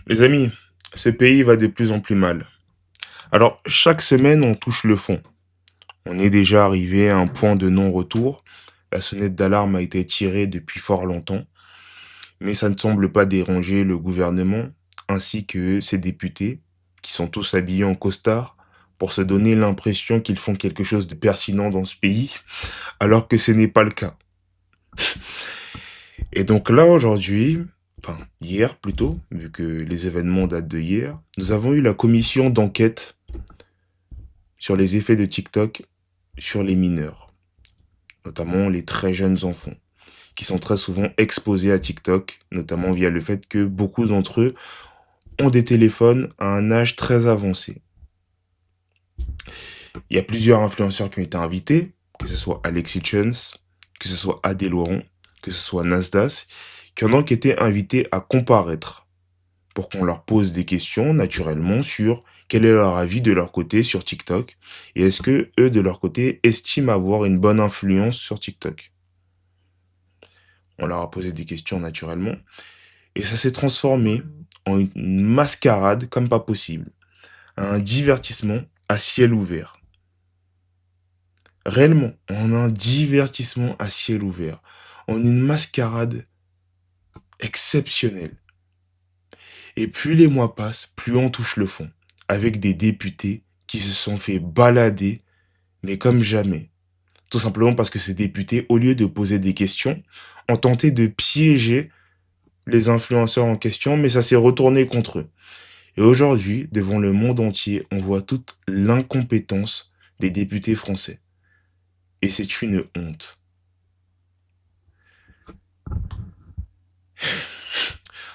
Les amis, ce pays va de plus en plus mal. Alors, chaque semaine, on touche le fond. On est déjà arrivé à un point de non-retour. La sonnette d'alarme a été tirée depuis fort longtemps, mais ça ne semble pas déranger le gouvernement, ainsi que ses députés, qui sont tous habillés en costard, pour se donner l'impression qu'ils font quelque chose de pertinent dans ce pays, alors que ce n'est pas le cas. Et donc là, aujourd'hui, enfin hier plutôt, vu que les événements datent de hier, nous avons eu la commission d'enquête sur les effets de TikTok sur les mineurs, notamment les très jeunes enfants, qui sont très souvent exposés à TikTok, notamment via le fait que beaucoup d'entre eux ont des téléphones à un âge très avancé. Il y a plusieurs influenceurs qui ont été invités, que ce soit Alexis Chance, que ce soit Adé Laurent, que ce soit Nasdaq, qui ont donc été invités à comparaître pour qu'on leur pose des questions naturellement sur quel est leur avis de leur côté sur TikTok et est-ce que eux de leur côté estiment avoir une bonne influence sur TikTok. On leur a posé des questions naturellement et ça s'est transformé en une mascarade comme pas possible, un divertissement à ciel ouvert. Réellement, en un divertissement à ciel ouvert, en une mascarade exceptionnelle. Et plus les mois passent, plus on touche le fond, avec des députés qui se sont fait balader, mais comme jamais. Tout simplement parce que ces députés, au lieu de poser des questions, ont tenté de piéger les influenceurs en question, mais ça s'est retourné contre eux. Et aujourd'hui, devant le monde entier, on voit toute l'incompétence des députés français. Et c'est une honte.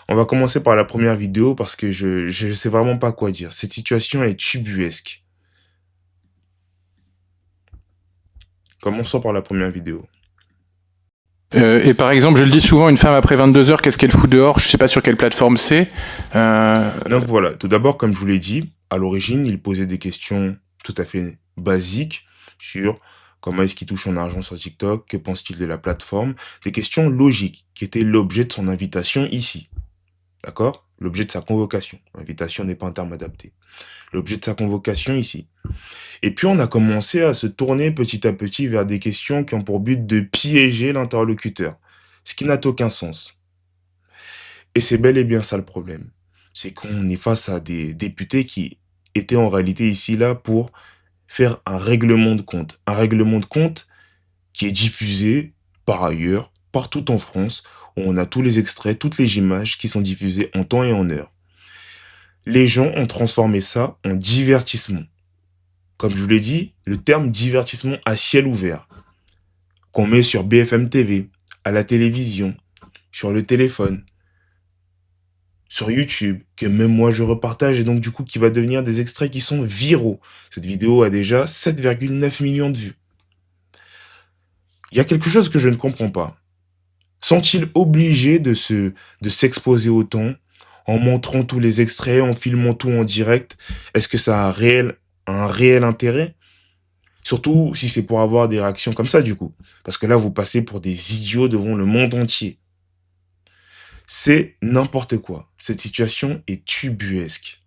On va commencer par la première vidéo parce que je sais vraiment pas quoi dire. Cette situation est ubuesque. Commençons par la première vidéo. Et par exemple, je le dis souvent, une femme après 22 heures, qu'est-ce qu'elle fout dehors? Je sais pas sur quelle plateforme c'est. Donc voilà, tout d'abord, comme je vous l'ai dit, à l'origine, il posait des questions tout à fait basiques sur comment est-ce qu'il touche son argent sur TikTok, que pense-t-il de la plateforme, des questions logiques qui étaient l'objet de son invitation ici. D'accord? L'objet de sa convocation. L'invitation n'est pas un terme adapté. L'objet de sa convocation ici. Et puis on a commencé à se tourner petit à petit vers des questions qui ont pour but de piéger l'interlocuteur, ce qui n'a aucun sens. Et c'est bel et bien ça le problème. C'est qu'on est face à des députés qui étaient en réalité ici là pour faire un règlement de compte. Un règlement de compte qui est diffusé par ailleurs, partout en France, où on a tous les extraits, toutes les images qui sont diffusées en temps et en heure. Les gens ont transformé ça en divertissement. Comme je vous l'ai dit, le terme divertissement à ciel ouvert, qu'on met sur BFM TV, à la télévision, sur le téléphone, sur YouTube, que même moi je repartage et donc du coup qui va devenir des extraits qui sont viraux. Cette vidéo a déjà 7,9 millions de vues. Il y a quelque chose que je ne comprends pas. Sont-ils obligés de s'exposer autant en montrant tous les extraits, en filmant tout en direct? Est-ce que ça a un réel intérêt? Surtout si c'est pour avoir des réactions comme ça, du coup. Parce que là, vous passez pour des idiots devant le monde entier. C'est n'importe quoi. Cette situation est ubuesque.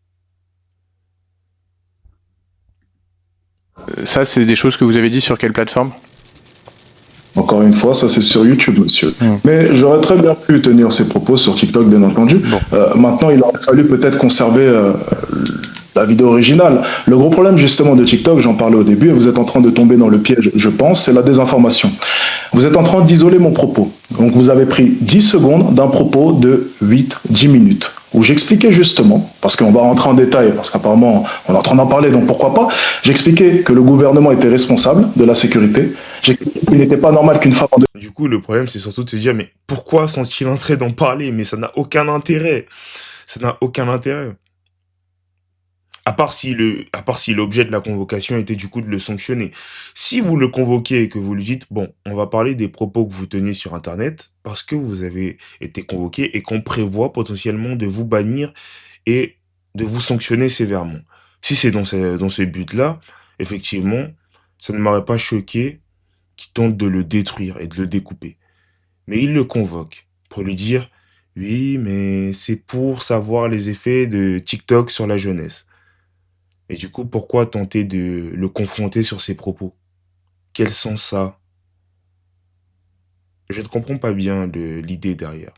Ça, c'est des choses que vous avez dit sur quelle plateforme? Encore une fois, ça c'est sur YouTube, monsieur. Mais j'aurais très bien pu tenir ces propos sur TikTok, bien entendu. Bon. Maintenant, il aurait fallu peut-être conserver la vidéo originale. Le gros problème justement de TikTok, j'en parlais au début, et vous êtes en train de tomber dans le piège, je pense, c'est la désinformation. Vous êtes en train d'isoler mon propos. Donc vous avez pris 10 secondes d'un propos de 8-10 minutes, où j'expliquais justement, parce qu'on va rentrer en détail, parce qu'apparemment on est en train d'en parler, donc pourquoi pas, j'expliquais que le gouvernement était responsable de la sécurité, j'expliquais qu'il n'était pas normal qu'une femme en Du coup, le problème, c'est surtout de se dire, mais pourquoi sont-ils en train d'en parler? Mais ça n'a aucun intérêt. Ça n'a aucun intérêt. À part si l'objet de la convocation était du coup de le sanctionner. Si vous le convoquez et que vous lui dites, bon, on va parler des propos que vous tenez sur Internet parce que vous avez été convoqué et qu'on prévoit potentiellement de vous bannir et de vous sanctionner sévèrement. Si c'est dans ce but-là, effectivement, ça ne m'aurait pas choqué qu'il tente de le détruire et de le découper. Mais il le convoque pour lui dire, Oui, mais c'est pour savoir les effets de TikTok sur la jeunesse. Et du coup, pourquoi tenter de le confronter sur ses propos? Quel sens ça? Je ne comprends pas bien l'idée derrière.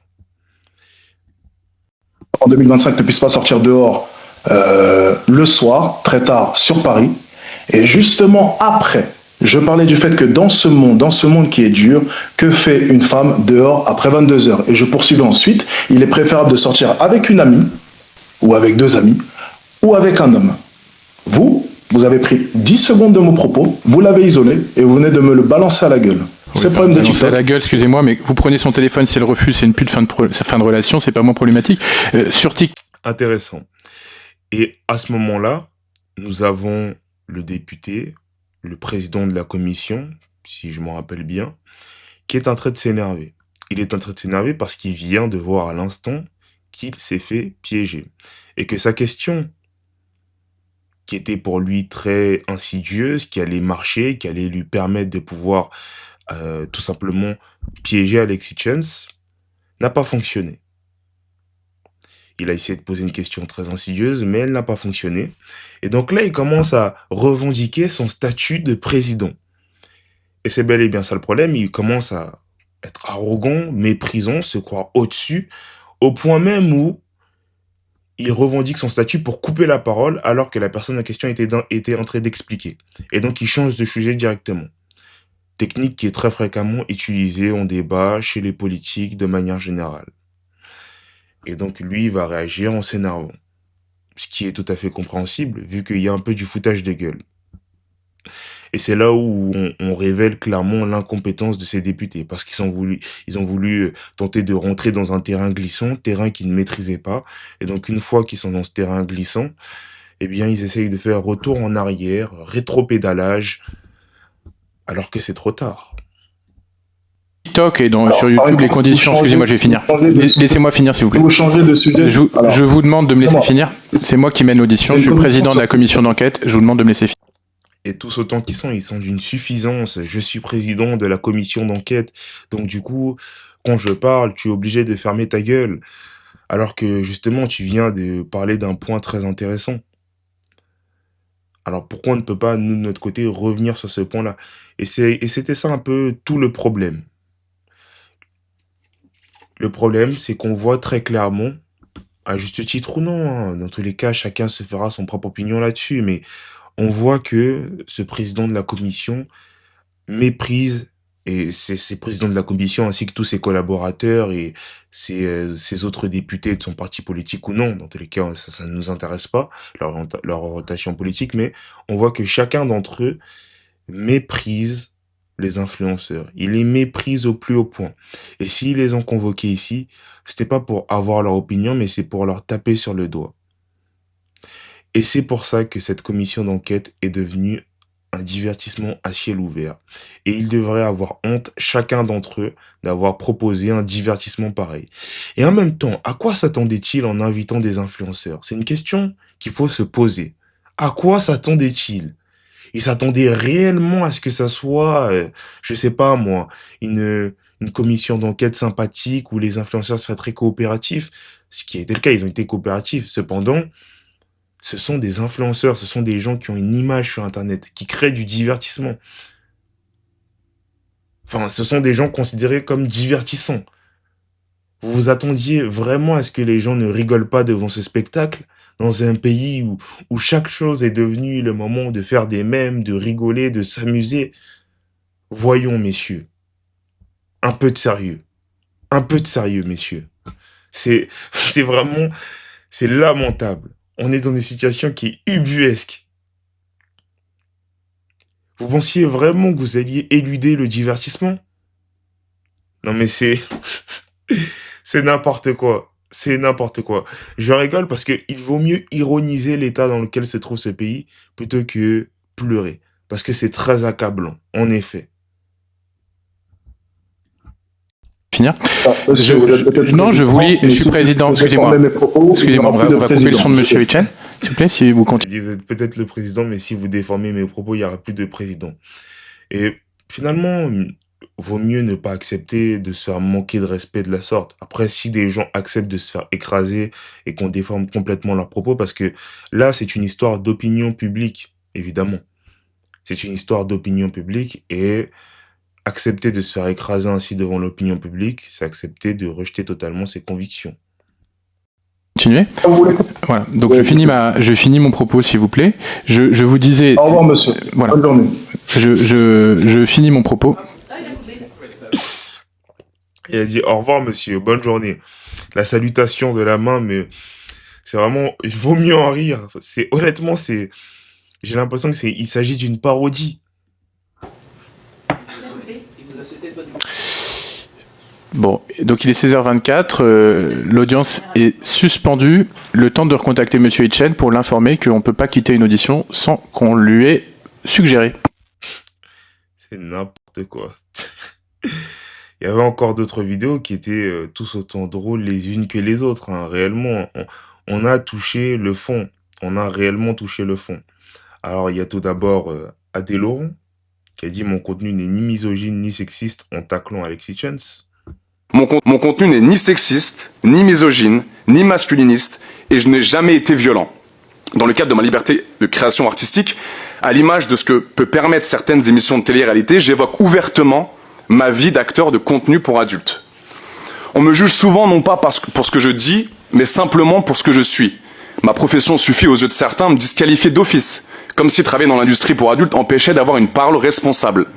En 2025 ne puisse pas sortir dehors le soir, très tard, sur Paris. Et justement, après, je parlais du fait que dans ce monde qui est dur, que fait une femme dehors après 22 heures? Et je poursuivais ensuite, il est préférable de sortir avec une amie, ou avec deux amis, ou avec un homme. Vous avez pris 10 secondes de mon propos, vous l'avez isolé, et vous venez de me le balancer à la gueule. Oui, C'est le problème de balancer à TikTok. la gueule, excusez-moi, mais vous prenez son téléphone, si elle refuse, c'est une pute fin de relation, c'est pas moins problématique. Sur TikTok, Intéressant. Et à ce moment-là, nous avons le député, le président de la commission, si je m'en rappelle bien, qui est en train de s'énerver. Il est en train de s'énerver parce qu'il vient de voir à l'instant qu'il s'est fait piéger. Et que sa question, qui était pour lui très insidieuse, qui allait marcher, qui allait lui permettre de pouvoir tout simplement piéger Alexis Chance, n'a pas fonctionné. Il a essayé de poser une question très insidieuse, mais elle n'a pas fonctionné. Et donc là, il commence à revendiquer son statut de président. Et c'est bel et bien ça le problème, il commence à être arrogant, méprisant, se croire au-dessus, au point même où il revendique son statut pour couper la parole alors que la personne en question était en train d'expliquer. Et donc il change de sujet directement. Technique qui est très fréquemment utilisée en débat chez les politiques de manière générale. Et donc lui, il va réagir en s'énervant. Ce qui est tout à fait compréhensible, vu qu'il y a un peu du foutage de gueule. Et c'est là où on révèle clairement l'incompétence de ces députés, parce ils ont voulu tenter de rentrer dans un terrain glissant, terrain qu'ils ne maîtrisaient pas. Et donc une fois qu'ils sont dans ce terrain glissant, eh bien ils essayent de faire retour en arrière, rétropédalage, alors que c'est trop tard. et Alors, sur par YouTube, les exemple, si vous conditions, changez, excusez-moi, je vais si vous finir. changez de, si Laissez-moi finir, s'il vous plaît. vous changez de sujet, Je vous demande de me laisser excusez-moi, finir. C'est moi qui mène l'audition, c'est je une suis le commission président de la commission d'enquête, je vous demande de me laisser finir. Et tous autant ils sont d'une suffisance. Je suis président de la commission d'enquête. Donc du coup, quand je parle, tu es obligé de fermer ta gueule. Alors que justement, tu viens de parler d'un point très intéressant. Alors pourquoi on ne peut pas, nous, de notre côté, revenir sur ce point-là? Et c'était ça un peu tout le problème. Le problème, c'est qu'on voit très clairement, à juste titre ou non, hein, dans tous les cas, chacun se fera son propre opinion là-dessus, mais on voit que ce président de la commission méprise et ces présidents de la commission ainsi que tous ses collaborateurs et ses autres députés de son parti politique ou non, dans tous les cas, ça ne nous intéresse pas, leur orientation politique, mais on voit que chacun d'entre eux méprise les influenceurs. Il les méprise au plus haut point. Et s'ils les ont convoqués ici, c'était pas pour avoir leur opinion, mais c'est pour leur taper sur le doigt. Et c'est pour ça que cette commission d'enquête est devenue un divertissement à ciel ouvert. Et ils devraient avoir honte, chacun d'entre eux, d'avoir proposé un divertissement pareil. Et en même temps, à quoi s'attendait-il en invitant des influenceurs? C'est une question qu'il faut se poser. À quoi s'attendait-il? Il s'attendait réellement à ce que ça soit, je sais pas moi, une commission d'enquête sympathique où les influenceurs seraient très coopératifs. Ce qui a été le cas, ils ont été coopératifs. Cependant, ce sont des influenceurs, ce sont des gens qui ont une image sur Internet, qui créent du divertissement. Enfin, ce sont des gens considérés comme divertissants. Vous vous attendiez vraiment à ce que les gens ne rigolent pas devant ce spectacle dans un pays où chaque chose est devenue le moment de faire des mèmes, de rigoler, de s'amuser. Voyons, messieurs, un peu de sérieux. Un peu de sérieux, messieurs. C'est vraiment, c'est lamentable. On est dans une situation qui est ubuesque. Vous pensiez vraiment que vous alliez éluder le divertissement? Non mais c'est n'importe quoi. C'est n'importe quoi. Je rigole parce que il vaut mieux ironiser l'état dans lequel se trouve ce pays plutôt que pleurer. Parce que c'est très accablant, en effet. Finir. monsieur, vous êtes peut-être Non, je président, mais suis si président, vous excusez-moi. défendez mes propos, il n'y Excusez-moi, aura on plus de va couper le président, son de monsieur monsieur. Etienne, s'il vous plaît, si vous J'ai continuez. dit, vous êtes peut-être le président, mais si vous déformez mes propos, il n'y aura plus de président. Et finalement, vaut mieux ne pas accepter de se faire manquer de respect de la sorte. Après, si des gens acceptent de se faire écraser et qu'on déforme complètement leurs propos, parce que là, c'est une histoire d'opinion publique, évidemment. C'est une histoire d'opinion publique et accepter de se faire écraser ainsi devant l'opinion publique, c'est accepter de rejeter totalement ses convictions. Continuer. Vous voulez- Voilà. Donc Ouais, je finis mon propos, s'il vous plaît. Je vous disais. Au revoir, monsieur. Voilà. Bonne journée. Je finis mon propos. Il a dit au revoir, monsieur, bonne journée. La salutation de la main, mais c'est vraiment, il vaut mieux en rire. Honnêtement, j'ai l'impression que il s'agit d'une parodie. Bon, donc il est 16h24, l'audience est suspendue. Le temps de recontacter Monsieur Hitchen pour l'informer qu'on ne peut pas quitter une audition sans qu'on lui ait suggéré. C'est n'importe quoi. Il y avait encore d'autres vidéos qui étaient tous autant drôles les unes que les autres, hein. Réellement, on a touché le fond. On a réellement touché le fond. Alors, il y a tout d'abord Adé Laurent, qui a dit mon contenu n'est ni misogyne ni sexiste en taclant Alexis Chance. Mon contenu n'est ni sexiste, ni misogyne, ni masculiniste, et je n'ai jamais été violent. Dans le cadre de ma liberté de création artistique, à l'image de ce que peut permettre certaines émissions de télé-réalité, j'évoque ouvertement ma vie d'acteur de contenu pour adultes. On me juge souvent non pas pour ce que je dis, mais simplement pour ce que je suis. Ma profession suffit aux yeux de certains à me disqualifier d'office, comme si travailler dans l'industrie pour adultes empêchait d'avoir une parole responsable.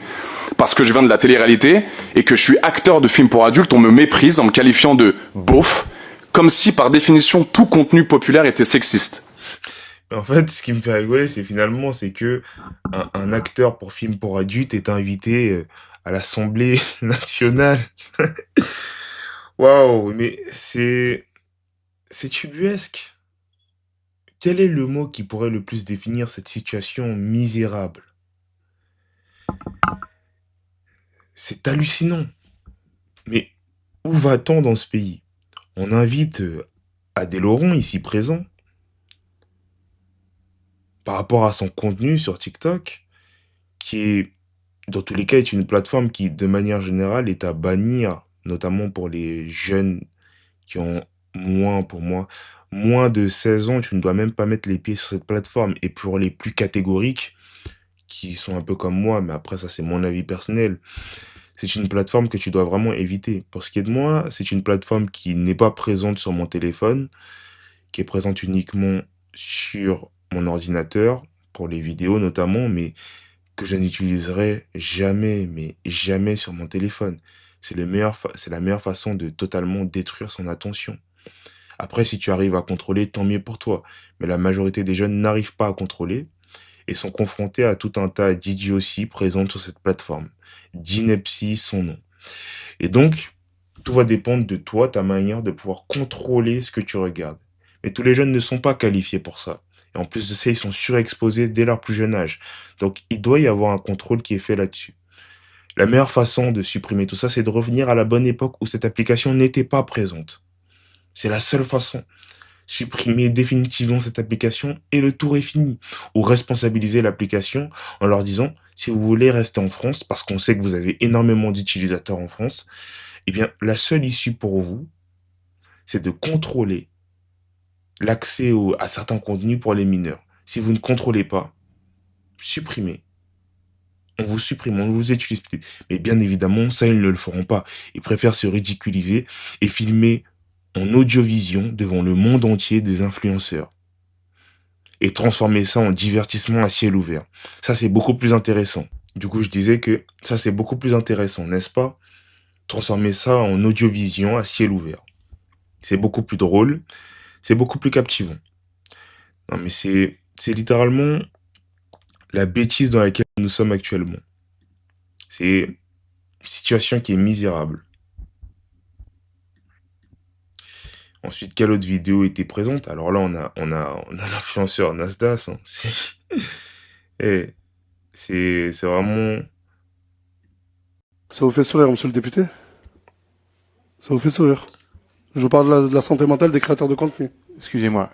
Parce que je viens de la télé-réalité et que je suis acteur de films pour adultes, on me méprise en me qualifiant de beauf, comme si par définition tout contenu populaire était sexiste. En fait, ce qui me fait rigoler, c'est que un acteur pour film pour adultes est invité à l'Assemblée nationale. Waouh, mais c'est ubuesque. Quel est le mot qui pourrait le plus définir cette situation misérable? C'est hallucinant. Mais où va-t-on dans ce pays? On invite Adé Laurent, ici présent, par rapport à son contenu sur TikTok, qui est, dans tous les cas, est une plateforme qui, de manière générale, est à bannir, notamment pour les jeunes qui ont pour moi, moins de 16 ans, tu ne dois même pas mettre les pieds sur cette plateforme. Et pour les plus catégoriques, qui sont un peu comme moi, mais après ça c'est mon avis personnel, c'est une plateforme que tu dois vraiment éviter. Pour ce qui est de moi, c'est une plateforme qui n'est pas présente sur mon téléphone, qui est présente uniquement sur mon ordinateur, pour les vidéos notamment, mais que je n'utiliserai jamais, mais jamais sur mon téléphone. C'est la meilleure façon de totalement détruire son attention. Après, si tu arrives à contrôler, tant mieux pour toi. Mais la majorité des jeunes n'arrivent pas à contrôler et sont confrontés à tout un tas d'idioties présentes sur cette plateforme. D'ineptie, son nom. Et donc, tout va dépendre de toi, ta manière de pouvoir contrôler ce que tu regardes. Mais tous les jeunes ne sont pas qualifiés pour ça. Et en plus de ça, ils sont surexposés dès leur plus jeune âge. Donc, il doit y avoir un contrôle qui est fait là-dessus. La meilleure façon de supprimer tout ça, c'est de revenir à la bonne époque où cette application n'était pas présente. C'est la seule façon. Supprimer définitivement cette application et le tour est fini. Ou responsabiliser l'application en leur disant, si vous voulez rester en France, parce qu'on sait que vous avez énormément d'utilisateurs en France, eh bien, la seule issue pour vous, c'est de contrôler l'accès à certains contenus pour les mineurs. Si vous ne contrôlez pas, supprimez. On vous supprime, on ne vous utilise plus. Mais bien évidemment, ça, ils ne le feront pas. Ils préfèrent se ridiculiser et filmer en audiovision devant le monde entier des influenceurs. Et transformer ça en divertissement à ciel ouvert. Ça, c'est beaucoup plus intéressant. Du coup, je disais que ça, c'est beaucoup plus intéressant, n'est-ce pas? Transformer ça en audiovision à ciel ouvert. C'est beaucoup plus drôle, c'est beaucoup plus captivant. Non, mais c'est littéralement la bêtise dans laquelle nous sommes actuellement. C'est une situation qui est misérable. Ensuite, quelle autre vidéo était présente? Alors là, on a l'influenceur Nasdaq. Hein. C'est vraiment... Ça vous fait sourire, monsieur le député? Ça vous fait sourire? Je vous parle de la santé mentale des créateurs de contenu. Excusez-moi,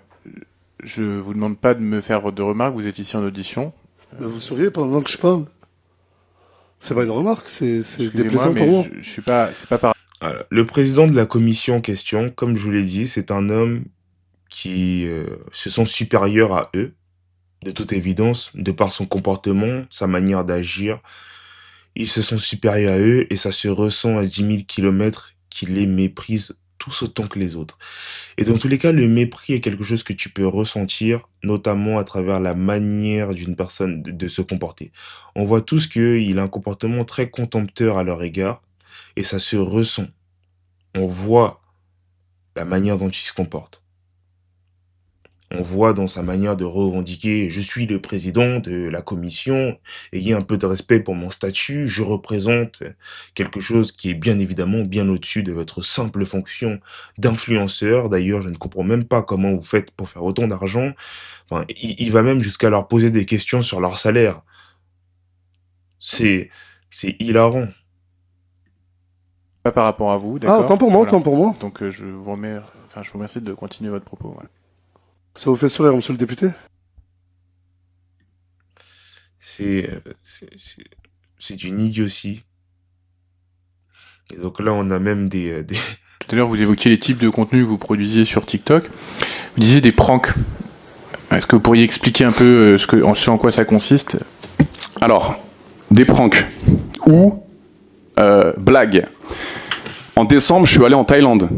je vous demande pas de me faire de remarques, vous êtes ici en audition. Mais vous souriez pendant que je parle. C'est pas une remarque, c'est Excusez-moi, déplaisant mais pour moi. je suis pas, c'est pas par... Voilà. Le président de la commission en question, comme je vous l'ai dit, c'est un homme qui se sent supérieur à eux, de toute évidence, de par son comportement, sa manière d'agir. Ils se sont supérieurs à eux et ça se ressent à 10 000 kilomètres qu'ils les méprisent tous autant que les autres. Et dans tous les cas, le mépris est quelque chose que tu peux ressentir, notamment à travers la manière d'une personne de se comporter. On voit tous qu'il a un comportement très contempteur à leur égard et ça se ressent. On voit la manière dont il se comporte. On voit dans sa manière de revendiquer, je suis le président de la commission, ayez un peu de respect pour mon statut, je représente quelque chose qui est bien évidemment bien au-dessus de votre simple fonction d'influenceur. D'ailleurs, je ne comprends même pas comment vous faites pour faire autant d'argent. Enfin, il va même jusqu'à leur poser des questions sur leur salaire. C'est hilarant. Pas par rapport à vous, Ah, d'accord? autant pour moi, Voilà. autant pour moi. Donc je vous remercie de continuer votre propos. Voilà. Ça vous fait sourire, monsieur le député? C'est une idiotie. Et donc là, on a même des... Tout à l'heure, vous évoquiez les types de contenus que vous produisiez sur TikTok. Vous disiez des pranks. Est-ce que vous pourriez expliquer un peu ce en quoi ça consiste? Alors, des pranks ou blagues. En décembre, je suis allé en Thaïlande.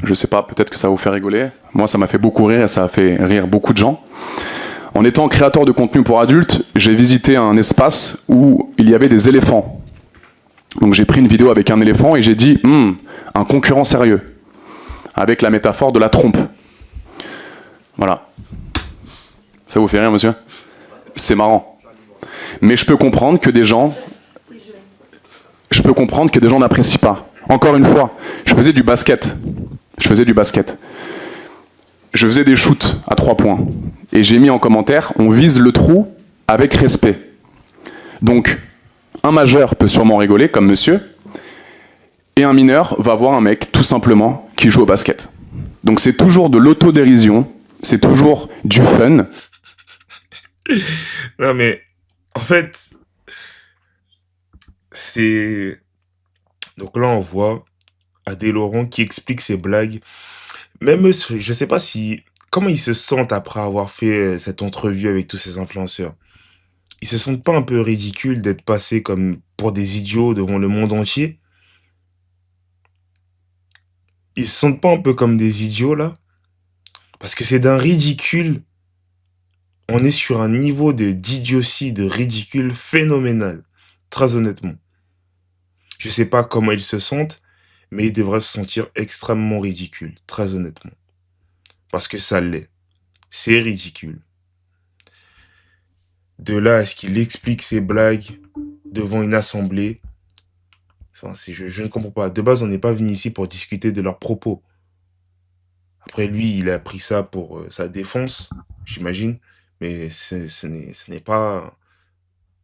Je sais pas, peut-être que ça va vous faire rigoler. Moi, ça m'a fait beaucoup rire et ça a fait rire beaucoup de gens. En étant créateur de contenu pour adultes, j'ai visité un espace où il y avait des éléphants. Donc j'ai pris une vidéo avec un éléphant et j'ai dit un concurrent sérieux, avec la métaphore de la trompe. Voilà. Ça vous fait rire, monsieur? C'est marrant. Mais je peux comprendre que des gens n'apprécient pas. Encore une fois, je faisais du basket. Je faisais des shoots à 3 points. Et j'ai mis en commentaire, on vise le trou avec respect. Donc, un majeur peut sûrement rigoler, comme monsieur, et un mineur va voir un mec, tout simplement, qui joue au basket. Donc c'est toujours de l'autodérision, c'est toujours du fun. Non mais, en fait, c'est... Donc là, on voit Adé Laurent qui explique ses blagues. Même, je sais pas si... Comment ils se sentent après avoir fait cette entrevue avec tous ces influenceurs? Ils se sentent pas un peu ridicules d'être passés comme pour des idiots devant le monde entier? Ils se sentent pas un peu comme des idiots, là? Parce que c'est d'un ridicule. On est sur un niveau d'idiotie, de ridicule phénoménal. Très honnêtement. Je sais pas comment ils se sentent, mais ils devraient se sentir extrêmement ridicules. Très honnêtement. Parce que ça l'est. C'est ridicule. De là à ce qu'il explique ses blagues devant une assemblée. Enfin, je ne comprends pas. De base, on n'est pas venu ici pour discuter de leurs propos. Après, lui, il a pris ça pour sa défense, j'imagine. Mais ce n'est pas...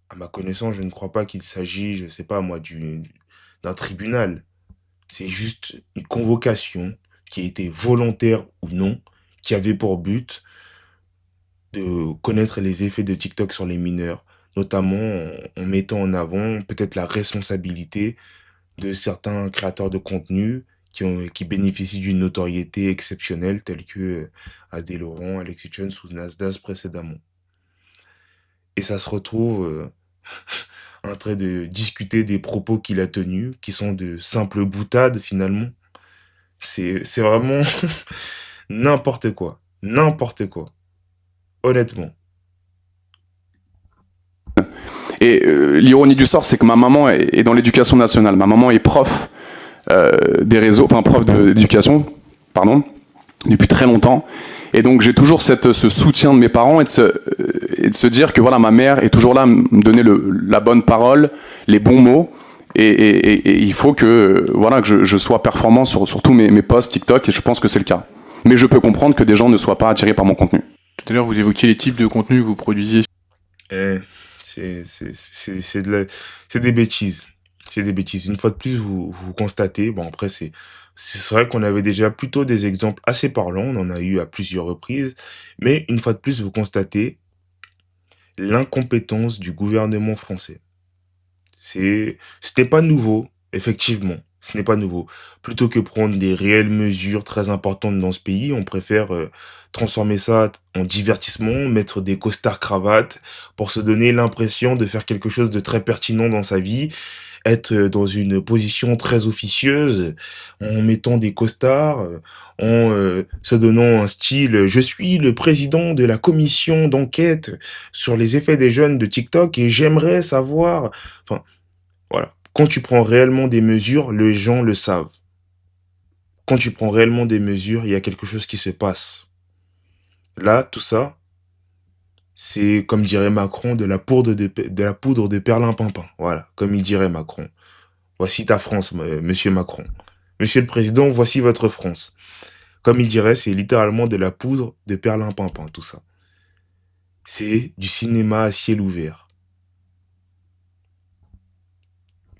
À ma connaissance, je ne crois pas qu'il s'agit, je sais pas moi, d'un tribunal. C'est juste une convocation qui a été volontaire ou non, qui avait pour but de connaître les effets de TikTok sur les mineurs, notamment en mettant en avant peut-être la responsabilité de certains créateurs de contenu qui bénéficient d'une notoriété exceptionnelle, telle que Adé Laurent, Alexis Chen ou Nasdaq précédemment. Et ça se retrouve en train de discuter des propos qu'il a tenus, qui sont de simples boutades finalement. C'est vraiment n'importe quoi. N'importe quoi. Honnêtement. Et l'ironie du sort, c'est que ma maman est dans l'éducation nationale. Ma maman est prof des réseaux, enfin prof d'éducation, pardon, depuis très longtemps. Et donc j'ai toujours ce soutien de mes parents et de se dire que voilà, ma mère est toujours là à me donner la bonne parole, les bons mots. Et il faut que voilà que je sois performant sur tous mes posts TikTok, et je pense que c'est le cas. Mais je peux comprendre que des gens ne soient pas attirés par mon contenu. Tout à l'heure, vous évoquiez les types de contenus que vous produisiez. C'est des bêtises. C'est des bêtises. Une fois de plus, vous constatez, bon après c'est vrai qu'on avait déjà plutôt des exemples assez parlants, on en a eu à plusieurs reprises, mais une fois de plus, vous constatez l'incompétence du gouvernement français. Ce n'est pas nouveau, effectivement. Ce n'est pas nouveau. Plutôt que prendre des réelles mesures très importantes dans ce pays, on préfère transformer ça en divertissement, mettre des costards cravates pour se donner l'impression de faire quelque chose de très pertinent dans sa vie, être dans une position très officieuse, en mettant des costards, en se donnant un style «Je suis le président de la commission d'enquête sur les effets des jeunes de TikTok et j'aimerais savoir...» Enfin, voilà. Quand tu prends réellement des mesures, les gens le savent. Quand tu prends réellement des mesures, il y a quelque chose qui se passe. Là, tout ça, c'est, comme dirait Macron, de la poudre de perlimpinpin. Voilà, comme il dirait Macron. Voici ta France, monsieur Macron. Monsieur le Président, voici votre France. Comme il dirait, c'est littéralement de la poudre de perlimpinpin, tout ça. C'est du cinéma à ciel ouvert.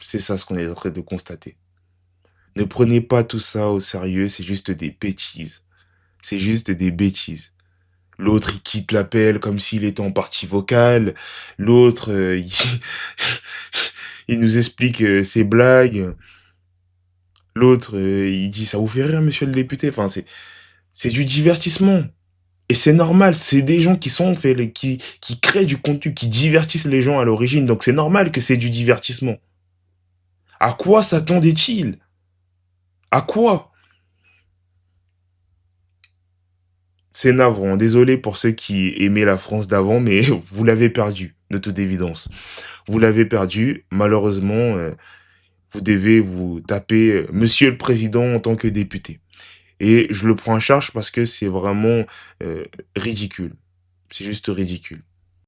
C'est ça ce qu'on est en train de constater. Ne prenez pas tout ça au sérieux, c'est juste des bêtises. C'est juste des bêtises. L'autre, il quitte l'appel comme s'il était en partie vocale. L'autre, il nous explique ses blagues. L'autre, il dit, ça vous fait rire, monsieur le député? Enfin, c'est du divertissement. Et c'est normal, c'est des gens qui qui créent du contenu, qui divertissent les gens à l'origine. Donc c'est normal que c'est du divertissement. À quoi s'attendait-il? À quoi? C'est navrant. Désolé pour ceux qui aimaient la France d'avant, mais vous l'avez perdu, de toute évidence. Vous l'avez perdu. Malheureusement, vous devez vous taper Monsieur le Président en tant que député. Et je le prends en charge parce que c'est vraiment ridicule. C'est juste ridicule.